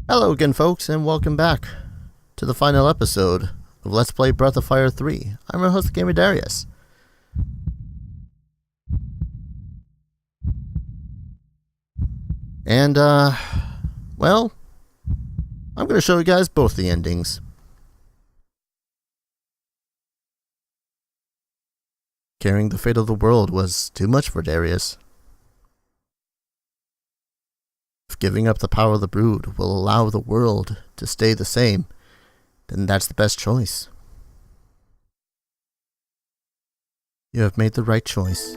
Hello again, folks, and welcome back to the final episode of Let's Play Breath of Fire 3. I'm your host, Gamer Darius. And, well, I'm going to show you guys both the endings. Carrying the fate of the world was too much for Darius. If giving up the power of the brood will allow the world to stay the same, then that's the best choice. You have made the right choice.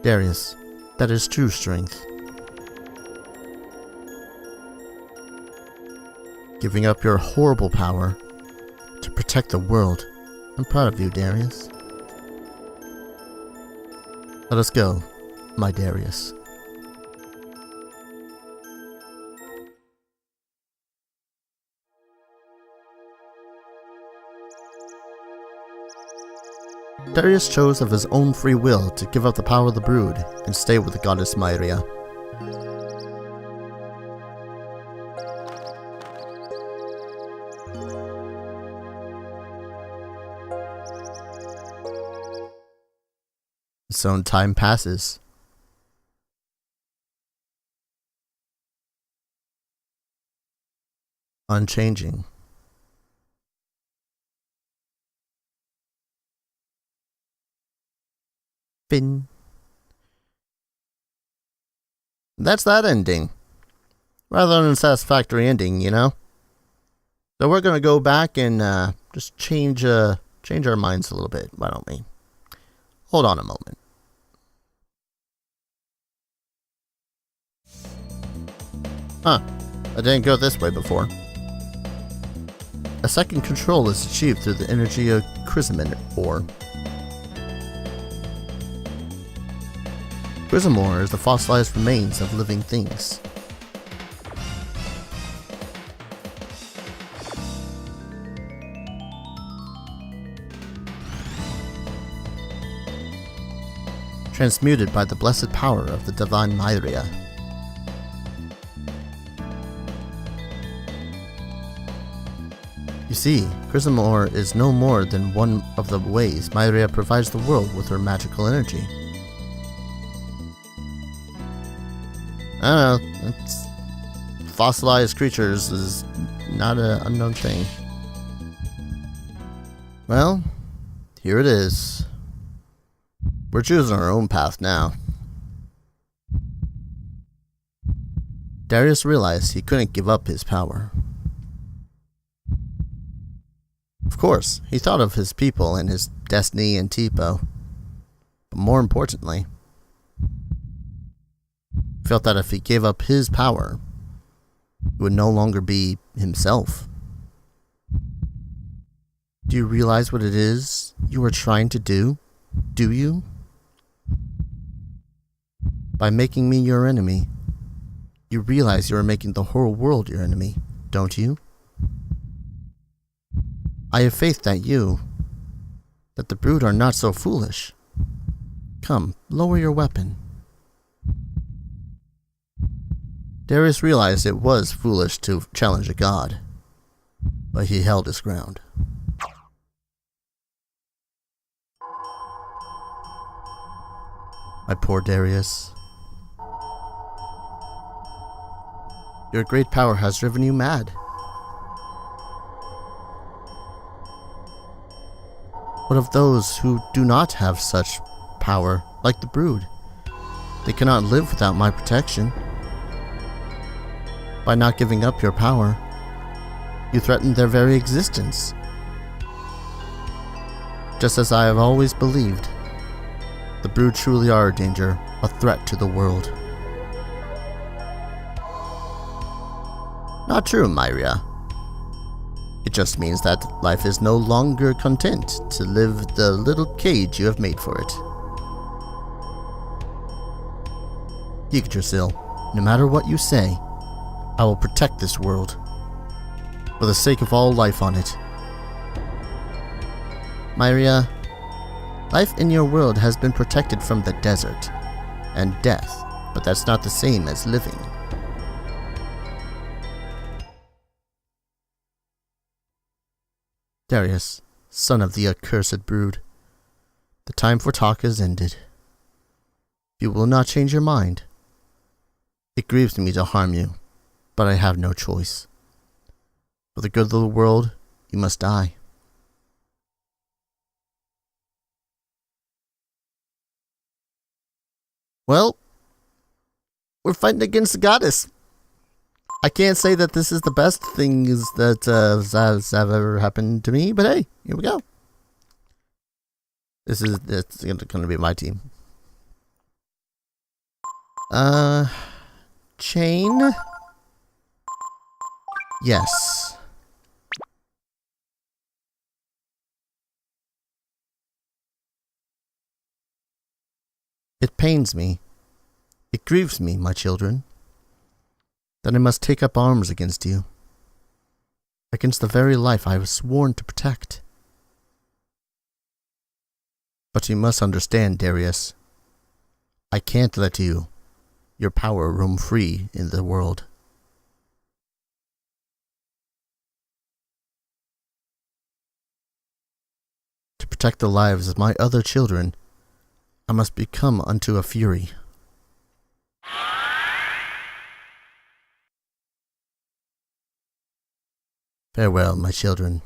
Darius, that is true strength. Giving up your horrible power to protect the world. I'm proud of you, Darius. Let us go, my Darius. Darius chose of his own free will to give up the power of the brood and stay with the goddess Myria. So time passes. Unchanging. Fin. That's that ending. Rather unsatisfactory ending, you know? So we're gonna go back and just change our minds a little bit, why don't we? Hold on a moment. Huh, I didn't go this way before. A second control is achieved through the energy of Chrysamin ore. Chrysamin ore is the fossilized remains of living things. Transmuted by the blessed power of the divine Myria. You see, Chrysamin ore is no more than one of the ways Myria provides the world with her magical energy. I don't know, fossilized creatures is not an unknown thing. Well, here it is. We're choosing our own path now. Darius realized he couldn't give up his power. Of course, he thought of his people and his destiny and Tipo. But more importantly, he felt that if he gave up his power, he would no longer be himself. Do you realize what it is you are trying to do? Do you? By making me your enemy, you realize you are making the whole world your enemy, don't you? I have faith that the brood are not so foolish. Come, lower your weapon. Darius realized it was foolish to challenge a god, but he held his ground. My poor Darius. Your great power has driven you mad. What of those who do not have such power, like the brood? They cannot live without my protection. By not giving up your power, you threaten their very existence. Just as I have always believed, the brood truly are a danger, a threat to the world. Not true, Myria. It just means that life is no longer content to live the little cage you have made for it. Yggdrasil, no matter what you say, I will protect this world, for the sake of all life on it. Myria, life in your world has been protected from the desert, and death, but that's not the same as living. Darius, son of the accursed brood, the time for talk has ended. You will not change your mind. It grieves me to harm you, but I have no choice. For the good of the world, you must die. Well, we're fighting against the goddess. I can't say that this is the best things that has ever happened to me, but hey, here we go. It's going to be my team. Chain? Yes. It pains me. It grieves me, my children, that I must take up arms against you, against the very life I was sworn to protect. But you must understand, Darius, I can't let your power roam free in the world. To protect the lives of my other children, I must become unto a fury. Farewell, my children.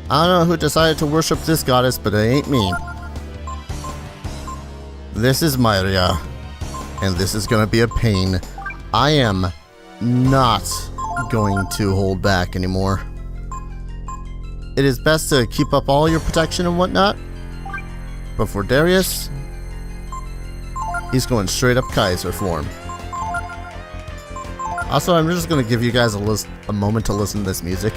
I don't know who decided to worship this goddess, but it ain't me. This is Myria, and this is gonna be a pain. I am not going to hold back anymore. It is best to keep up all your protection and whatnot, but for Darius, he's going straight up Kaiser form. Also, I'm just gonna give you guys a moment to listen to this music.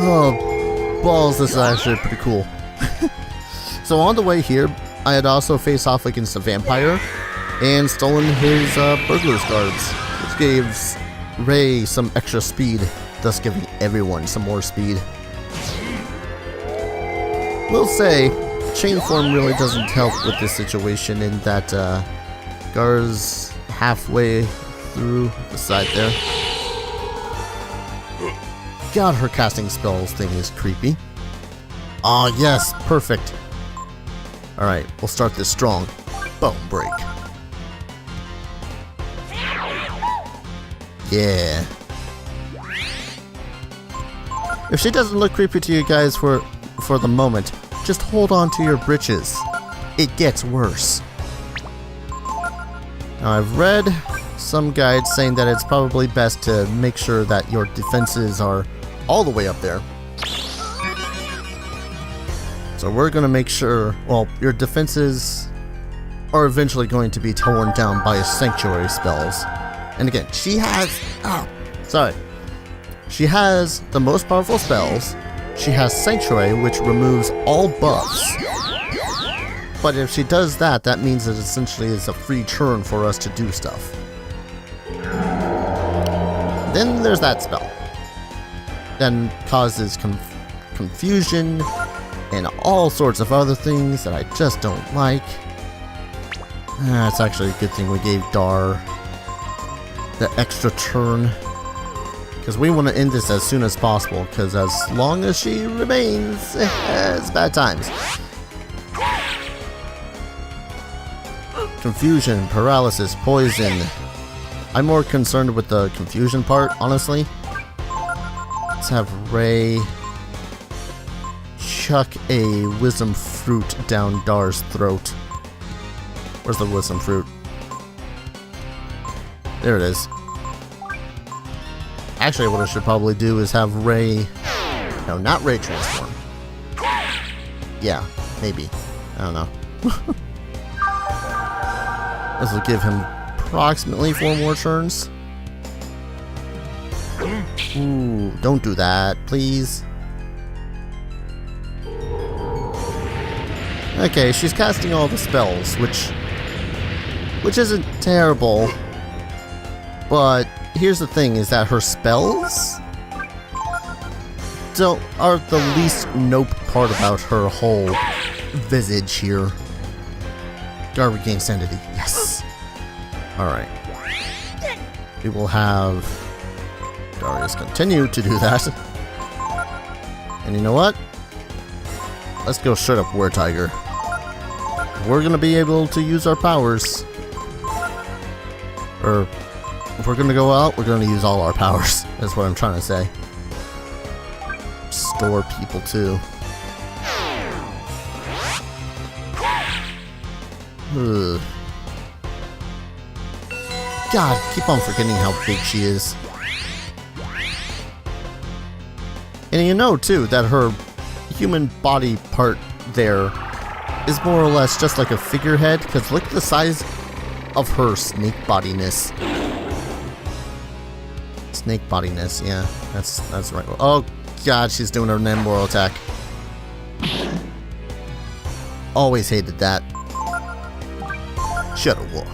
Oh, balls, this is actually pretty cool. So on the way here, I had also faced off against a vampire and stolen his burglar's guards, which gives Ray some extra speed, thus giving everyone some more speed. We'll say, chain form really doesn't help with this situation in that Gar's halfway through the side there. God, her casting spells thing is creepy. Ah, yes, perfect. Alright, we'll start this strong. Bone break. Yeah. If she doesn't look creepy to you guys for the moment, just hold on to your britches. It gets worse. Now, I've read some guides saying that it's probably best to make sure that your defenses are all the way up there. So we're going to make sure, well, your defenses are eventually going to be torn down by sanctuary spells. And again, she has, she has the most powerful spells. She has sanctuary, which removes all buffs. But if she does that, that means it essentially is a free turn for us to do stuff. Then there's that spell. Then causes confusion and all sorts of other things that I just don't like. It's actually a good thing we gave Dar the extra turn, because we want to end this as soon as possible, because as long as she remains, it's bad times. Confusion, paralysis, poison. I'm more concerned with the confusion part, honestly. Let's have Ray chuck a wisdom fruit down Dar's throat. Where's the wisdom fruit? There it is. Actually, what I should probably do is have Ray... No, not Ray transform. Yeah, maybe. I don't know. This will give him approximately 4 more turns. Ooh, don't do that, please. Okay, she's casting all the spells, which isn't terrible. But here's the thing, is that her spells are the least nope part about her whole visage here. Guard regain sanity. Yes. Alright. We will have Darius continue to do that. And you know what? Let's go straight up War Tiger. We're gonna be able to use our powers. Or if we're gonna go out, we're gonna use all our powers. That's what I'm trying to say. Store people too. Ugh. God, keep on forgetting how big she is. And you know too that her human body part there is more or less just like a figurehead, because look at the size of her snake bodiness. Snake bodiness, yeah, that's right. Oh god, she's doing her Namboral attack. Always hated that. Shadow Walk.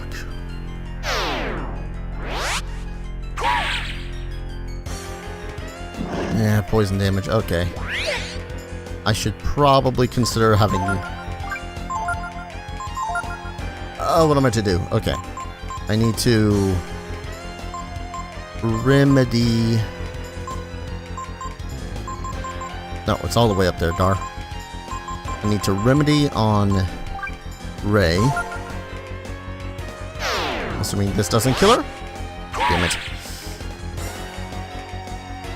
Yeah, poison damage, okay. I should probably consider having... Oh, what am I to do? Okay. I need to... remedy... No, it's all the way up there, Dar. I need to remedy on Ray. Assuming this doesn't kill her? Damn it.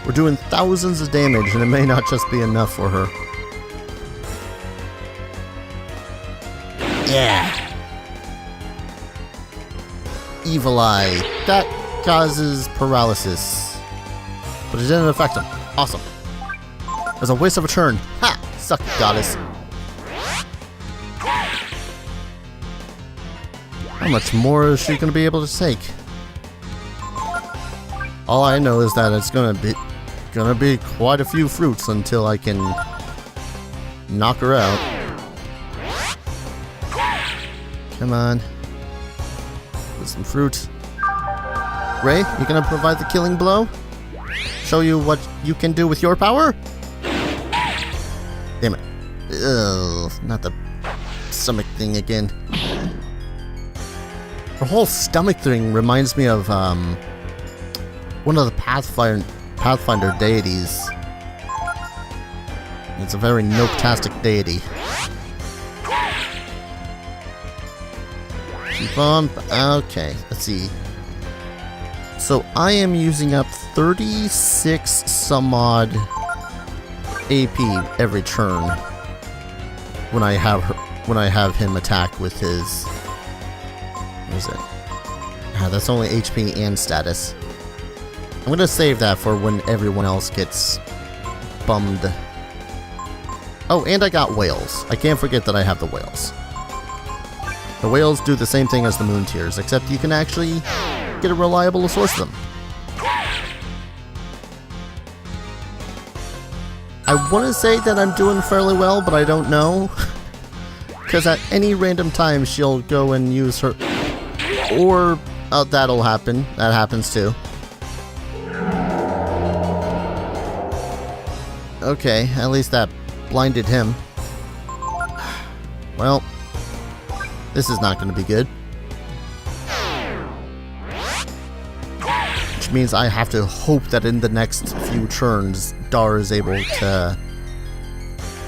We're doing thousands of damage, and it may not just be enough for her. Yeah! Evil Eye. That causes paralysis. But it didn't affect him. Awesome. It was a waste of a turn. Ha! Suck it, goddess. How much more is she going to be able to take? All I know is that it's going to be quite a few fruits until I can knock her out. Come on. With some fruit. Ray, you gonna provide the killing blow? Show you what you can do with your power? Damn it. Ugh, not the stomach thing again. Her whole stomach thing reminds me of one of the Pathfinder deities. It's a very nope-tastic deity. Keep on. Okay, let's see. So I am using up 36 some odd AP every turn when I have him attack with his. What is it? That's only HP and status. I'm gonna save that for when everyone else gets bummed. Oh, and I got whales. I can't forget that I have the whales. The whales do the same thing as the moon tears, except you can actually get a reliable source of them. I want to say that I'm doing fairly well, but I don't know. Because at any random time, she'll go and use her... Or that'll happen. That happens too. Okay, at least that blinded him. Well, this is not going to be good. Which means I have to hope that in the next few turns, Dar is able to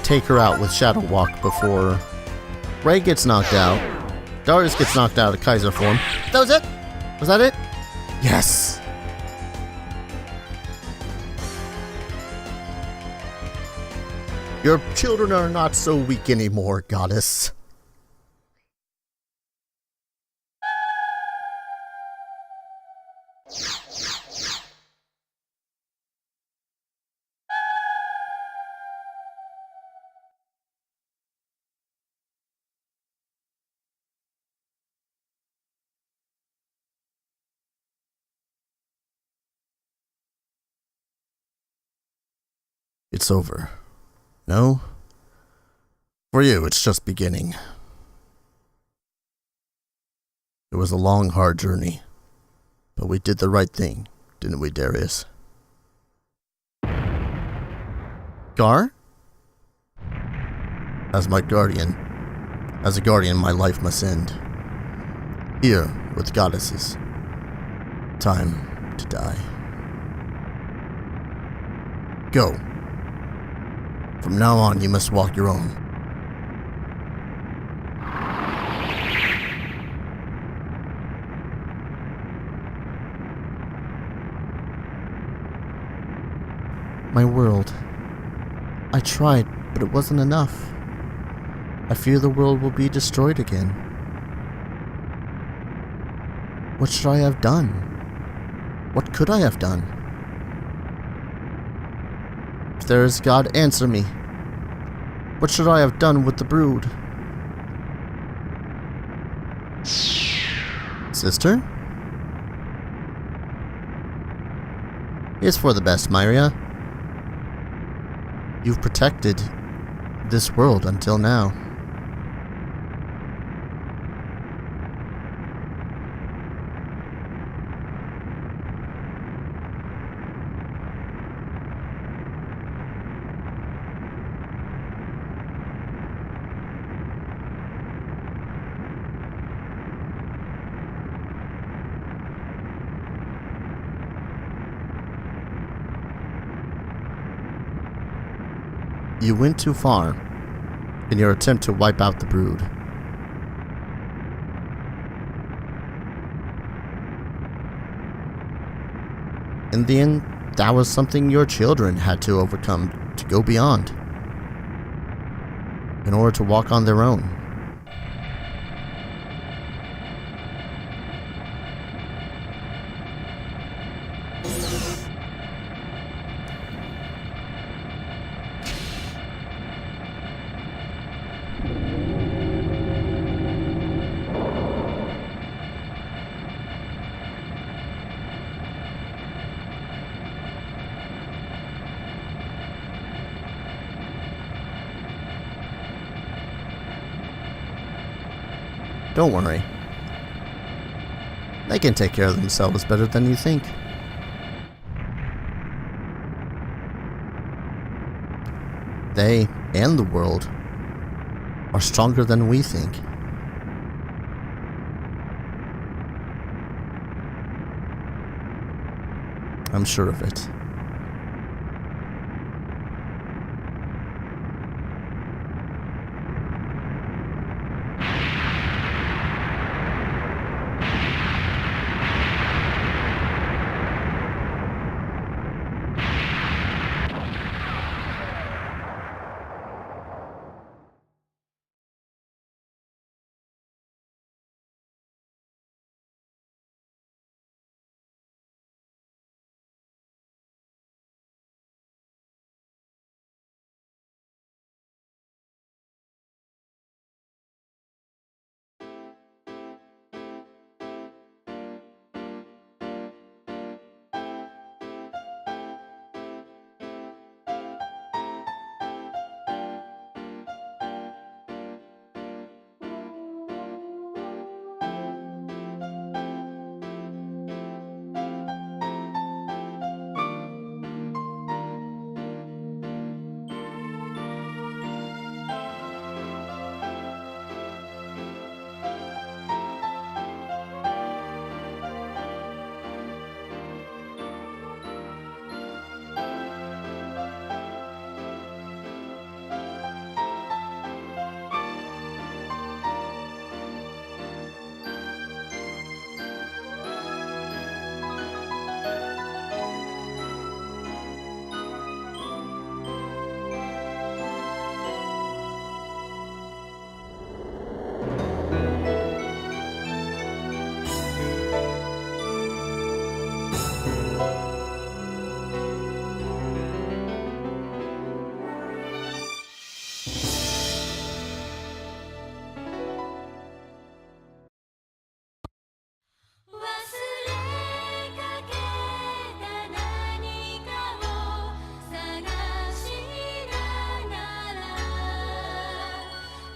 take her out with Shadow Walk before Ray gets knocked out. Darius gets knocked out of Kaiser form. That was it? Was that it? Yes! Your children are not so weak anymore, goddess. it's over. No? For you, it's just beginning. It was a long, hard journey. But we did the right thing, didn't we, Darius? Gar? As my guardian, as a guardian, my life must end. Here, with goddesses. Time to die. Go. From now on, you must walk your own. My world. I tried, but it wasn't enough. I fear the world will be destroyed again. What should I have done? What could I have done? If there is God, answer me. What should I have done with the brood? Sister? It's for the best, Myria. You've protected this world until now. You went too far in your attempt to wipe out the brood. In the end, that was something your children had to overcome to go beyond in order to walk on their own. Don't worry. They can take care of themselves better than you think. They, and the world, are stronger than we think. I'm sure of it.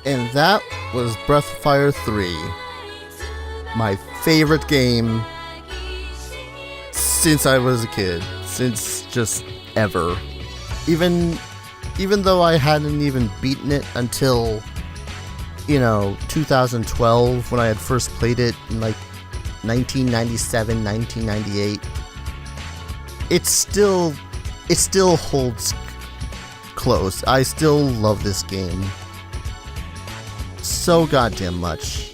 And that was Breath of Fire 3. My favorite game since I was a kid. Since just ever. Even though I hadn't even beaten it until, 2012 when I had first played it in like 1997, 1998. It still holds close. I still love this game so goddamn much.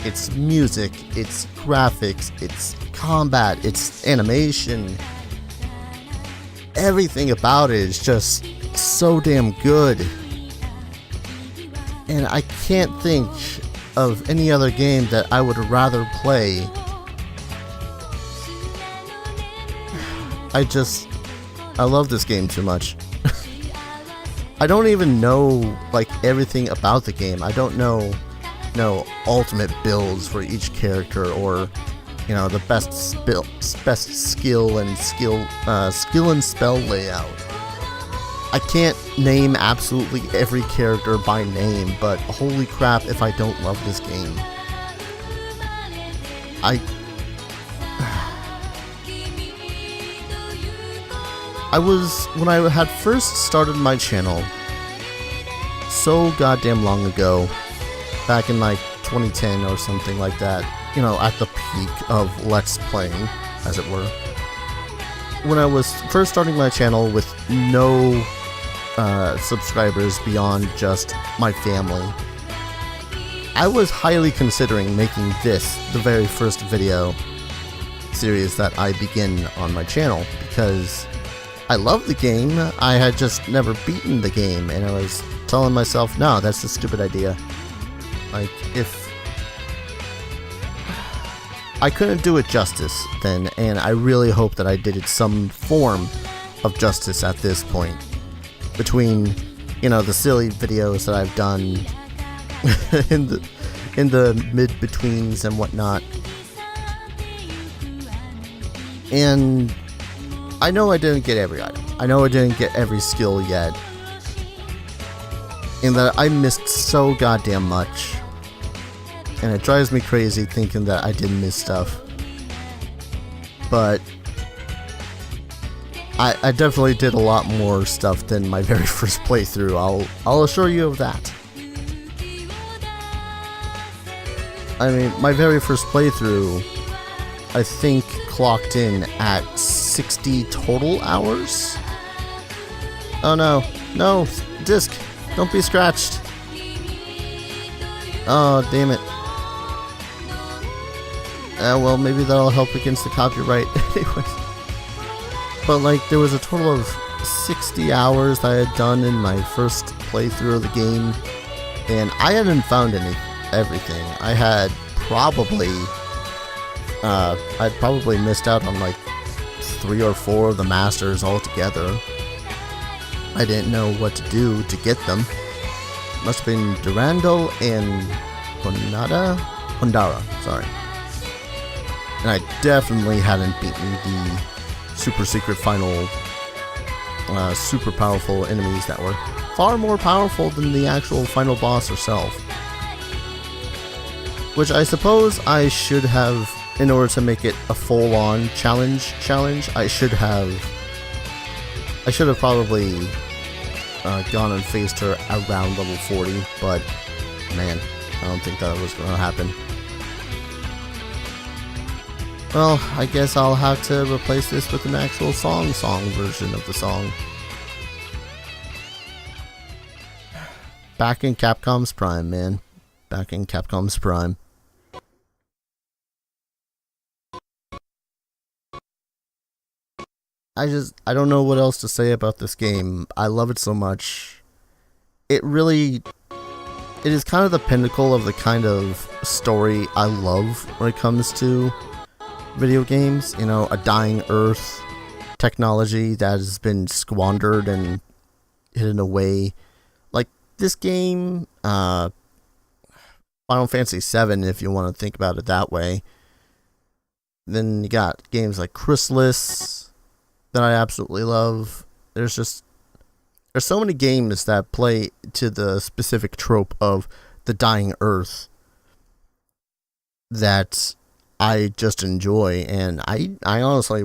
Its music, its graphics, its combat, its animation, everything about it is just so damn good. And I can't think of any other game that I would rather play. I love this game too much. I don't even know everything about the game. I don't know ultimate builds for each character, or the best skill and spell layout. I can't name absolutely every character by name, but holy crap if I don't love this game. When I had first started my channel so goddamn long ago, back in 2010 or something like that, at the peak of Let's Playing, as it were. When I was first starting my channel with no subscribers beyond just my family, I was highly considering making this the very first video series that I begin on my channel, because I love the game. I had just never beaten the game, and I was telling myself, no, that's a stupid idea. If I couldn't do it justice then, and I really hope that I did it some form of justice at this point. Between, the silly videos that I've done in the mid-betweens and whatnot. And I know I didn't get every item. I know I didn't get every skill yet. And that I missed so goddamn much. And it drives me crazy thinking that I did miss stuff. But I definitely did a lot more stuff than my very first playthrough. I'll assure you of that. I mean, my very first playthrough, I think, clocked in at 60 total hours? Oh no. No, disc, don't be scratched. Oh, damn it. Well, maybe that'll help against the copyright. Anyway. But, there was a total of 60 hours that I had done in my first playthrough of the game, and I hadn't found everything. I had probably missed out on 3 or 4 of the masters altogether. I didn't know what to do to get them. Must have been Durandal and Hondara, sorry. And I definitely hadn't beaten the super secret final, super powerful enemies that were far more powerful than the actual final boss herself. Which I suppose I should have, in order to make it a full-on challenge, I should have probably gone and faced her around level 40, but man, I don't think that was going to happen. Well, I guess I'll have to replace this with an actual song version of the song. Back in Capcom's prime, man. Back in Capcom's prime. I don't know what else to say about this game. I love it so much. It is kind of the pinnacle of the kind of story I love when it comes to video games. A dying Earth, technology that has been squandered and hidden away. This game, Final Fantasy VII, if you want to think about it that way. Then you got games like Chrysalis that I absolutely love. There's so many games that play to the specific trope of the dying earth that I just enjoy, and I honestly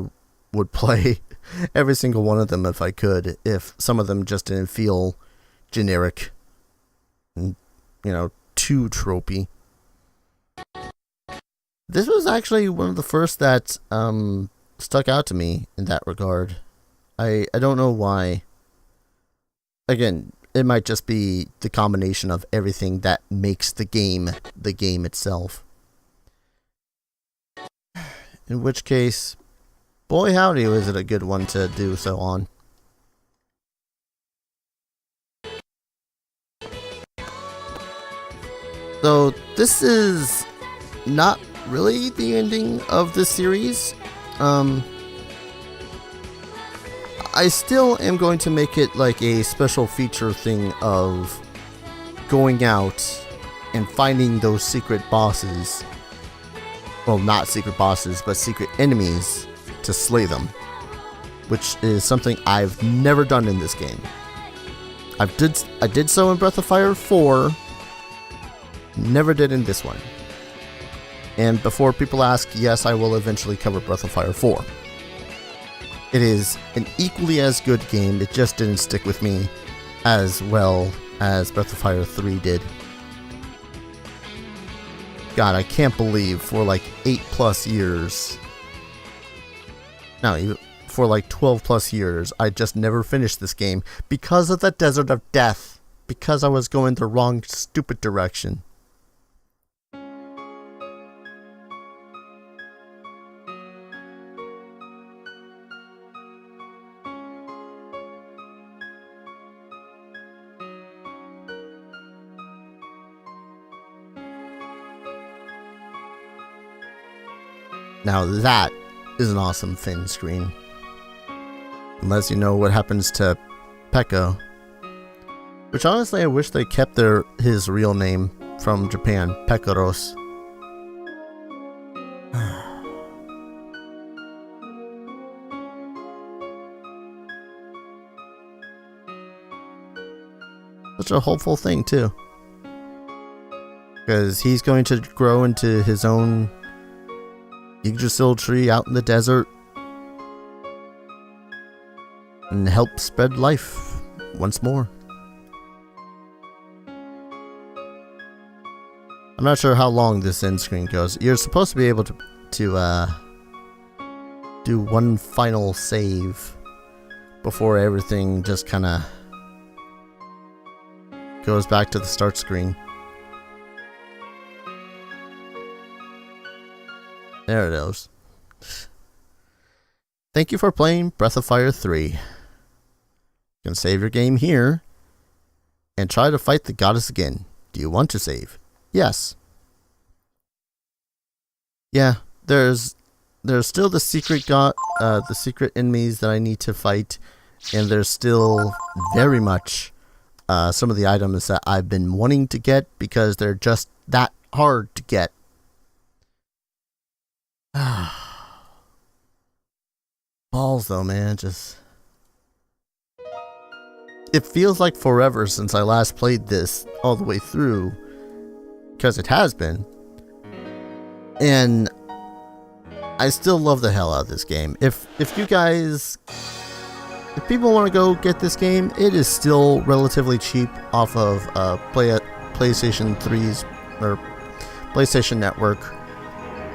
would play every single one of them if I could, if some of them just didn't feel generic and, too tropey. This was actually one of the first that stuck out to me in that regard. I don't know why. Again, it might just be the combination of everything that makes the game itself. In which case, boy howdy was it a good one to do so on. So this is not really the ending of this series. I still am going to make it like a special feature thing of going out and finding those secret bosses. Well, not secret bosses, but secret enemies to slay them. Which is something I've never done in this game. I did so in Breath of Fire 4. Never did in this one. And before people ask, yes, I will eventually cover Breath of Fire 4. It is an equally as good game, it just didn't stick with me as well as Breath of Fire 3 did. God, I can't believe for like 8 plus years, no, for like 12 plus years, I just never finished this game because of the Desert of Death, because I was going the wrong stupid direction. Now that is an awesome Finn screen. Unless you know what happens to Pekka. Which honestly I wish they kept his real name from Japan, Pekaros. Such a hopeful thing too. Because he's going to grow into his own Yggdrasil tree out in the desert and help spread life once more. I'm not sure how long this end screen goes. You're supposed to be able to do one final save before everything just kind of goes back to the start screen. There it is. Thank you for playing Breath of Fire 3. You can save your game here and try to fight the goddess again. Do you want to save? Yes. Yeah, there's still the secret the secret enemies that I need to fight, and there's still very much some of the items that I've been wanting to get because they're just that hard to get. Balls though, man, just it feels like forever since I last played this all the way through, because it has been, and I still love the hell out of this game. If people want to go get this game, it is still relatively cheap off of PlayStation 3's or PlayStation Network.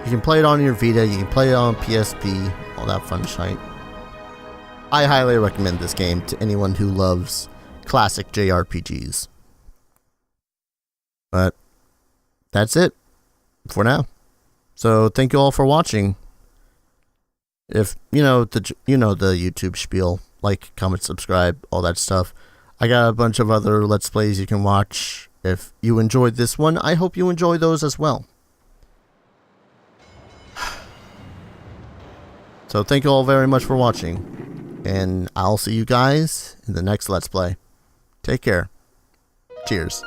You can play it on your Vita, you can play it on PSP, all that fun shite. I highly recommend this game to anyone who loves classic JRPGs. But that's it for now. So thank you all for watching. If you know the YouTube spiel, like, comment, subscribe, all that stuff. I got a bunch of other Let's Plays you can watch. If you enjoyed this one, I hope you enjoy those as well. So thank you all very much for watching, and I'll see you guys in the next Let's Play. Take care. Cheers.